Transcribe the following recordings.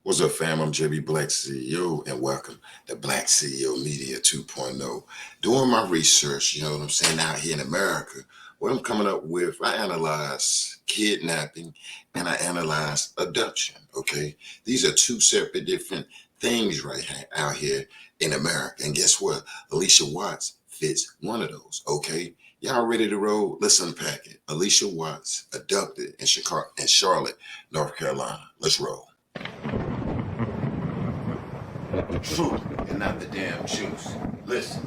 What's up, fam? I'm JB Black CEO, and welcome to Black CEO Media 2.0. Doing my research, you know what I'm saying, out here in America, what I'm coming up with, I analyze kidnapping and I analyze abduction, okay? These are two separate different things out here in America. And guess what? Alicia Watts fits one of those, okay? Y'all ready to roll? Let's unpack it. Alicia Watts, abducted in Charlotte, North Carolina. Let's roll. The truth and not the damn juice. Listen.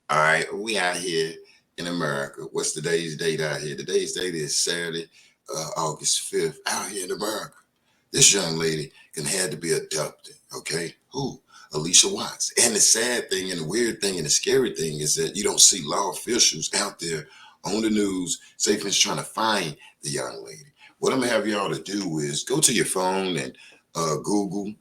All right, we out here in America. What's today's date out here? Today's date is Saturday, August 5th, out here in America. This young lady had to be abducted, okay? Who? Alicia Watts. And the sad thing and the weird thing and the scary thing is that you don't see law officials out there on the news saying it's trying to find the young lady. What I'm gonna have y'all to do is go to your phone and Google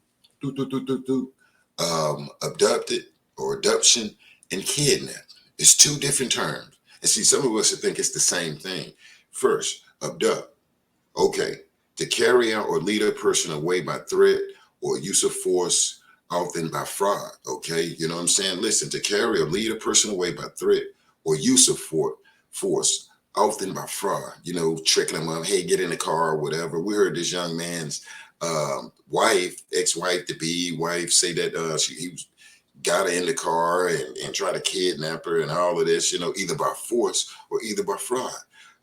abducted or abduction and kidnapping. It's two different terms. And see, some of us think it's the same thing. First, abduct. Okay, to carry out or lead a person away by threat or use of force, often by fraud. Okay, you know what I'm saying? Listen, to carry or lead a person away by threat or use of force, often by fraud. You know, tricking them up. Hey, get in the car or whatever. We heard this young man's wife, ex-wife to be wife, say that he got her in the car and try to kidnap her and all of this. You know, either by force or either by fraud.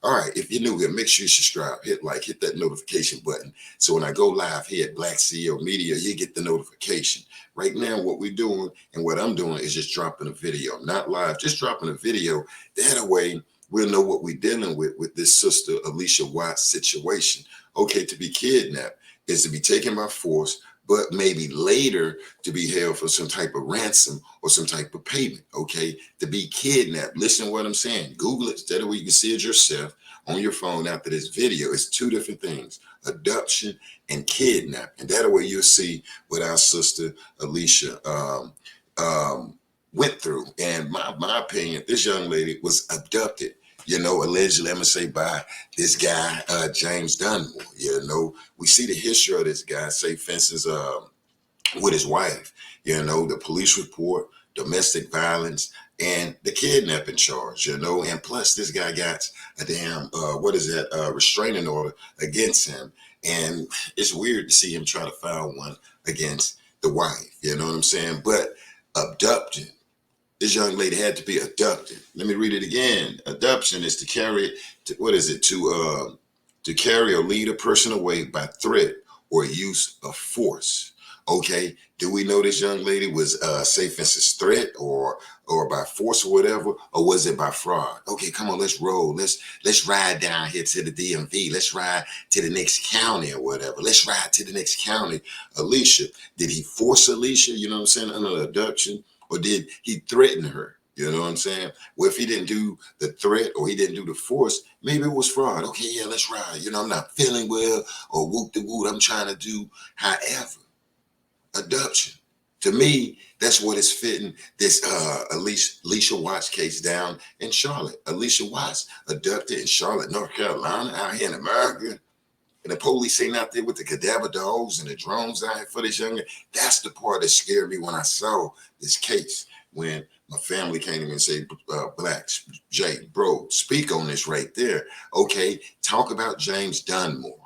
All right, if you're new here, make sure you subscribe, hit like, hit that notification button. So when I go live here at Black CEO Media, you get the notification. Right now, what we're doing and what I'm doing is just dropping a video, not live, just dropping a video. That way, we'll know what we're dealing with this sister Alicia Watts situation. Okay, to be kidnapped is to be taken by force, but maybe later to be held for some type of ransom or some type of payment, okay? To be kidnapped. Listen to what I'm saying. Google it. That way you can see it yourself on your phone after this video. It's two different things, abduction and kidnapping. That way you'll see what our sister Alicia went through. And my opinion, this young lady was abducted, you know, allegedly, I'm gonna say by this guy, James Dunmore. You know, we see the history of this guy, say, for instance, with his wife, you know, the police report, domestic violence, and the kidnapping charge, you know, and plus this guy got a damn, restraining order against him. And it's weird to see him try to file one against the wife, you know what I'm saying? But abducted. This young lady had to be abducted. Let me read it again. Abduction is to carry, to carry or lead a person away by threat or use of force. Okay, do we know this young lady was say for instance threat or by force or whatever, or was it by fraud? Okay, come on, let's roll. Let's ride down here to the DMV. Let's ride to the next county or whatever. Let's ride to the next county. Alicia, did he force Alicia? You know what I'm saying, under abduction, or did he threaten her? You know what I'm saying? Well, if he didn't do the threat or he didn't do the force, maybe it was fraud. Okay, yeah, let's ride. You know, I'm not feeling well or whoop de whoop. I'm trying to do however. Adoption. To me, that's what is fitting this Alicia Watts case down in Charlotte. Alicia Watts abducted in Charlotte, North Carolina, out here in America. And the police ain't out there with the cadaver dogs and the drones out here for this young man. That's the part that scared me when I saw this case. When my family came to me and said, Blacks, Jay, bro, speak on this right there. Okay, talk about James Dunmore.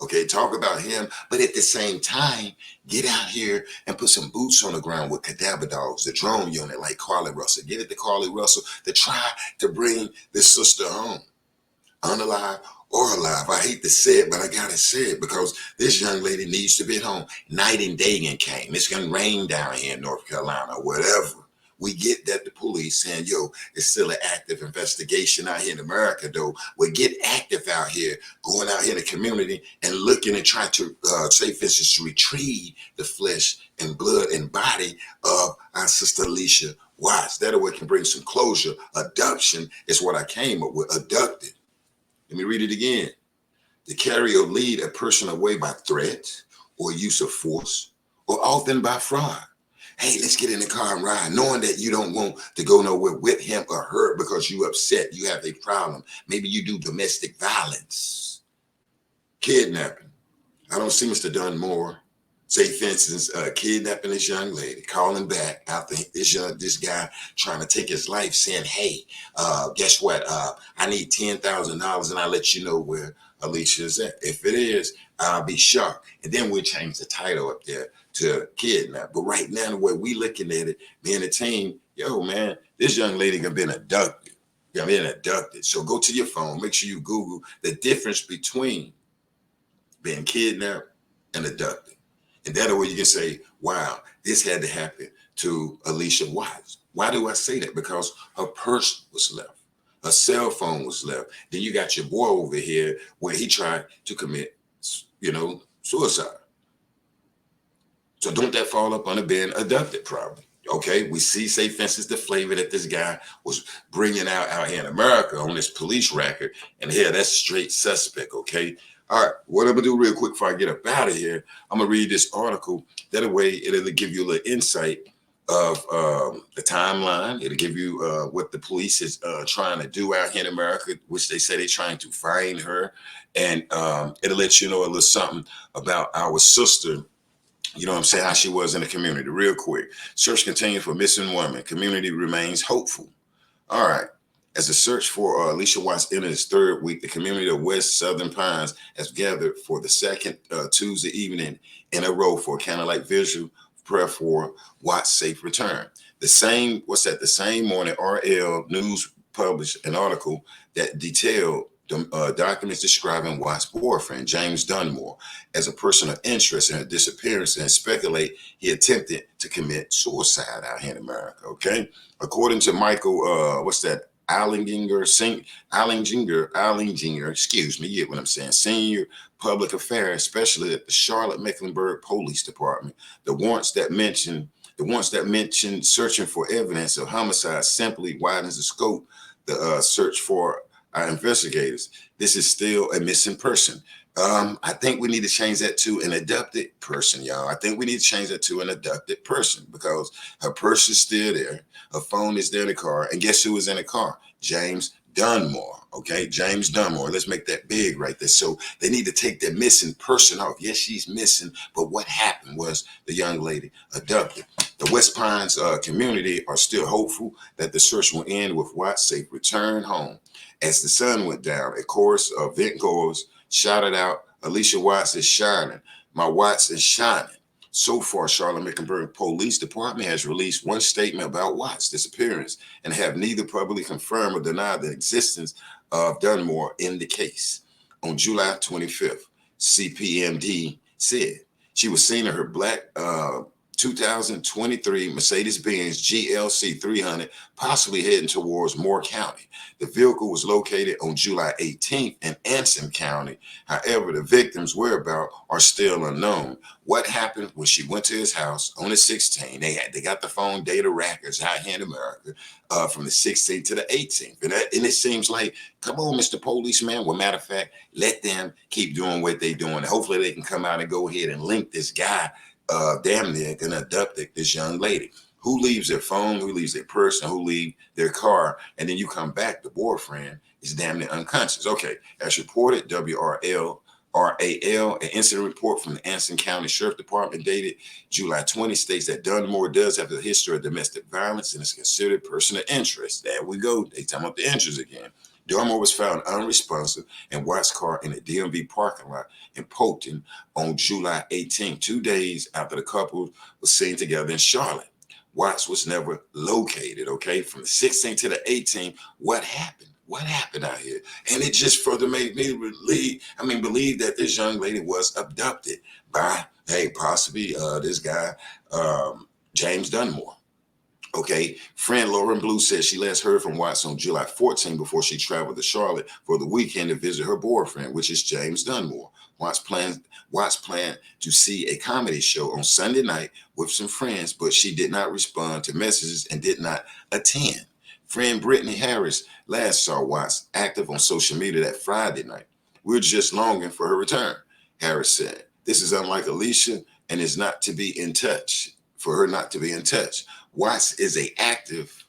Okay, talk about him, but at the same time, get out here and put some boots on the ground with cadaver dogs, the drone unit like Carly Russell. Get it to Carly Russell to try to bring this sister home, unalive or alive. I hate to say it, but I gotta say it because this young lady needs to be at home. Night and day and came. It's gonna rain down here in North Carolina, whatever. We get that the police saying, yo, it's still an active investigation out here in America, though. We get active out here, going out here in the community and looking and trying to, say, for instance, to retrieve the flesh and blood and body of our sister Alicia Watts. That way can bring some closure. Adoption is what I came up with, abducted. Let me read it again. To carry or lead a person away by threat or use of force or often by fraud. Hey, let's get in the car and ride, knowing that you don't want to go nowhere with him or her because you upset, you have a problem. Maybe you do domestic violence, kidnapping. I don't see Mr. Dunmore, say for instance, kidnapping this young lady, calling back after this guy trying to take his life, saying, "Hey, guess what? I need $10,000, and I'll let you know where Alicia is at. If it is, I'll be shocked." And then we'll change the title up there to kidnap. But right now, the way we looking at it, me and the team, yo, man, this young lady got been abducted. Got been abducted. So go to your phone, make sure you Google the difference between being kidnapped and abducted. And that way you can say, wow, this had to happen to Allisha Watts. Why do I say that? Because her purse was left. Her cell phone was left. Then you got your boy over here where he tried to commit, suicide. So don't that fall up under being abducted probably? Okay, we see, say, for instance, the flavor that this guy was bringing out here in America on this police record. And here, that's straight suspect, okay? All right, what I'm gonna do real quick before I get up out of here, I'm gonna read this article. That way, it'll give you a little insight of the timeline. It'll give you what the police is trying to do out here in America, which they say they're trying to find her. And it'll let you know a little something about our sister, you know what I'm saying, how she was in the community. Real quick. Search continues for missing woman. Community remains hopeful. All right. As the search for Allisha Watts entered its third week, the community of West Southern Pines has gathered for the second Tuesday evening in a row for a candlelight visual prayer for Watts' safe return. The same morning, RL News published an article that detailed documents describing Watts' boyfriend, James Dunmore, as a person of interest in her disappearance, and speculate he attempted to commit suicide out here in America. Okay, according to Michael, Allinger, excuse me, you get what I'm saying, senior public affairs specialist at the Charlotte Mecklenburg Police Department. The warrants that mentioned searching for evidence of homicide simply widens the scope. The search for our investigators. This is still a missing person. I think we need to change that to an abducted person, y'all. I think we need to change that to an abducted person because her purse is still there. Her phone is there in the car. And guess who was in the car? James Dunmore. Okay, James Dunmore. Let's make that big right there. So they need to take that missing person off. Yes, she's missing, but what happened was the young lady abducted. The West Pines community are still hopeful that the search will end with Watts' safe return home. As the sun went down, a chorus of event goers shouted out, "Alicia Watts is shining. My Watts is shining." So far, Charlotte Mecklenburg Police Department has released one statement about Watts' disappearance and have neither publicly confirmed or denied the existence of Dunmore in the case. On July 25th, CPMD said she was seen in her black 2023 Mercedes-Benz GLC 300, possibly heading towards Moore County. The vehicle was located on July 18th in Anson County. However, the victim's whereabouts are still unknown. What happened when she went to his house on the 16th? They got the phone data records out here in America from the 16th to the 18th. And it seems like, come on, Mr. Policeman. Well, matter of fact, let them keep doing what they're doing. Hopefully they can come out and go ahead and link this guy damn near gonna abduct this young lady. Who leaves their phone, who leaves their purse, and who leave their car, and then you come back, the boyfriend is damn near unconscious. Okay, as reported, WRAL, an incident report from the Anson County Sheriff Department dated July 20 states that Dunmore does have a history of domestic violence and is considered a person of interest. There we go. They talking about the interest again. Dunmore was found unresponsive in Watts' car in a DMV parking lot in Polkton on July 18, 2 days after the couple was seen together in Charlotte. Watts was never located, okay? From the 16th to the 18th, what happened? What happened out here? And it just further made me believe that this young lady was abducted by, possibly this guy, James Dunmore. Okay, friend Lauren Blue says she last heard from Watts on July 14 before she traveled to Charlotte for the weekend to visit her boyfriend, which is James Dunmore. Watts planned to see a comedy show on Sunday night with some friends, but she did not respond to messages and did not attend. Friend Brittany Harris last saw Watts active on social media that Friday night. "We're just longing for her return," Harris said. "This is unlike Alicia and is not to be in touch for her not to be in touch. Watts is active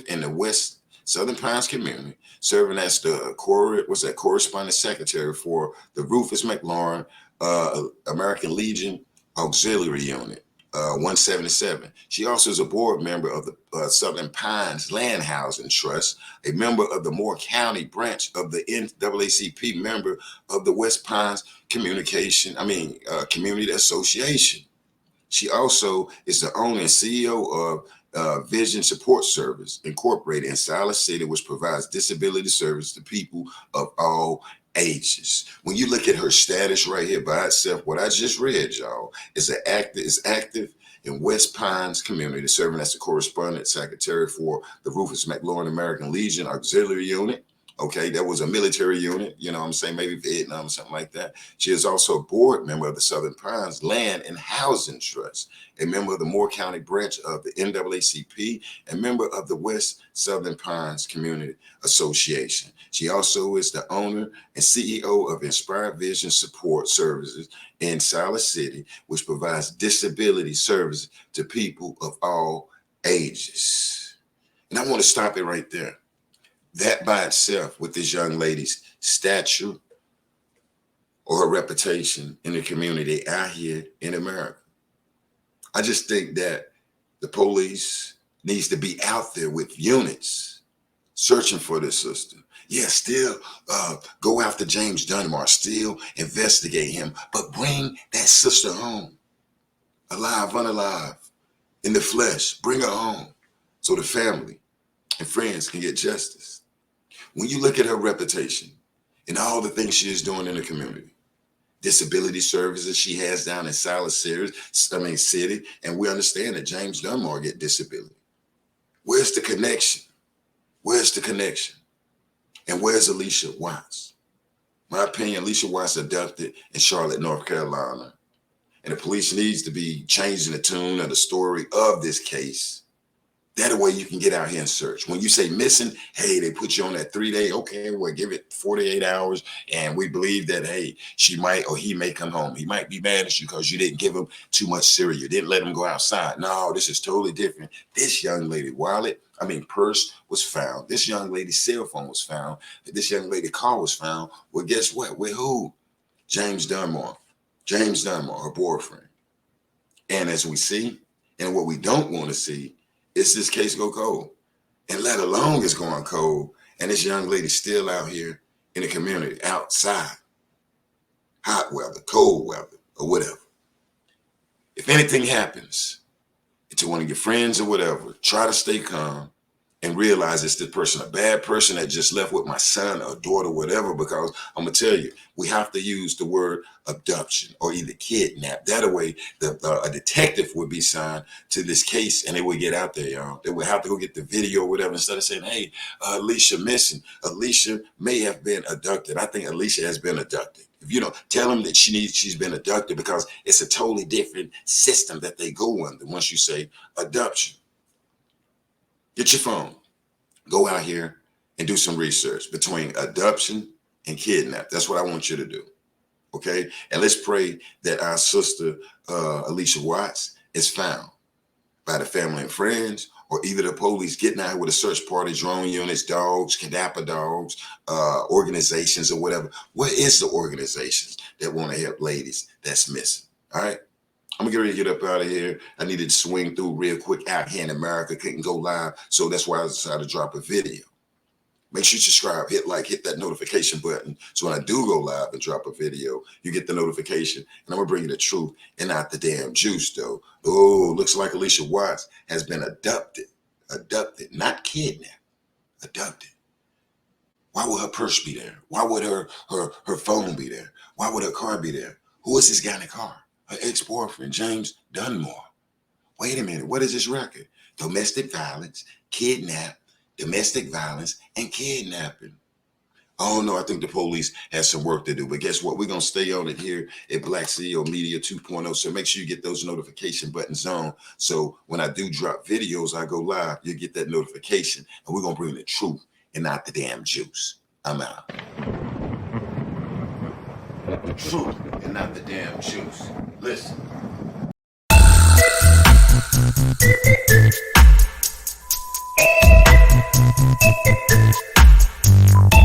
in the West Southern Pines community, serving as the correspondent secretary for the Rufus McLaurin American Legion Auxiliary Unit 177. She also is a board member of the Southern Pines Land Housing Trust, a member of the Moore County branch of the NAACP, member of the West Pines Community Association. She also is the owner and CEO of Vision Support Service Incorporated in Silas City, which provides disability service to people of all ages. When you look at her status right here by itself, what I just read, y'all, is active in West Pines community, serving as the correspondent secretary for the Rufus McLaurin American Legion Auxiliary Unit. Okay, that was a military unit, you know what I'm saying, maybe Vietnam or something like that. She is also a board member of the Southern Pines Land and Housing Trust, a member of the Moore County branch of the NAACP, and member of the West Southern Pines Community Association. She also is the owner and CEO of Inspired Vision Support Services in Silas City, which provides disability services to people of all ages. And I want to stop it right there. That by itself, with this young lady's stature or her reputation in the community out here in America, I just think that the police needs to be out there with units searching for this sister. Yeah, still go after James Dunmore, still investigate him, but bring that sister home, alive, unalive, in the flesh. Bring her home so the family and friends can get justice. When you look at her reputation and all the things she is doing in the community, disability services she has down in Silas City, and we understand that James Dunmore get disability. Where's the connection? Where's the connection? And where's Allisha Watts? My opinion, Allisha Watts abducted in Charlotte, North Carolina. And the police needs to be changing the tune of the story of this case. That way you can get out here and search. When you say missing, hey, they put you on that 3-day, okay, well, give it 48 hours. And we believe that, hey, she might or he may come home. He might be mad at you because you didn't give him too much cereal. You didn't let him go outside. No, this is totally different. This young lady purse was found. This young lady's cell phone was found. This young lady's car was found. Well, guess what? With who? James Dunmore. James Dunmore, her boyfriend. And as we see, and what we don't want to see, is this case go cold, and let alone it's going cold, and this young lady still out here in the community, outside, hot weather, cold weather, or whatever. If anything happens to one of your friends or whatever, try to stay calm and realize it's this person, a bad person that just left with my son or daughter, whatever, because I'm going to tell you, we have to use the word abduction or either kidnap. That way, a detective would be signed to this case and they would get out there, y'all. They would have to go get the video or whatever instead of saying, hey, Alicia missing. Alicia may have been abducted. I think Alicia has been abducted. If you don't tell them that she's been abducted, because it's a totally different system that they go under once you say abduction. Get your phone, go out here and do some research between abduction and kidnap. That's what I want you to do, okay? And let's pray that our sister, Allisha Watts, is found by the family and friends, or either the police getting out with a search party, drone units, dogs, kidnapper dogs, organizations or whatever. What is the organizations that want to help ladies that's missing, all right? I'm gonna get ready to get up out of here. I needed to swing through real quick out here in America. Couldn't go live, so that's why I decided to drop a video. Make sure you subscribe, hit like, hit that notification button, so when I do go live and drop a video, you get the notification. And I'm gonna bring you the truth and not the damn juice, though. Oh, looks like Allisha Watts has been abducted, not kidnapped, abducted. Why would her purse be there? Why would her phone be there? Why would her car be there? Who is this guy in the car? Her ex-boyfriend, James Dunmore. Wait a minute, what is this record? Domestic violence, domestic violence, and kidnapping. Oh no, I think the police has some work to do, but guess what? We're gonna stay on it here at Black CEO Media 2.0, so make sure you get those notification buttons on, so when I do drop videos, I go live, you get that notification, and we're gonna bring the truth and not the damn juice. I'm out. The truth and not the damn juice. Listen.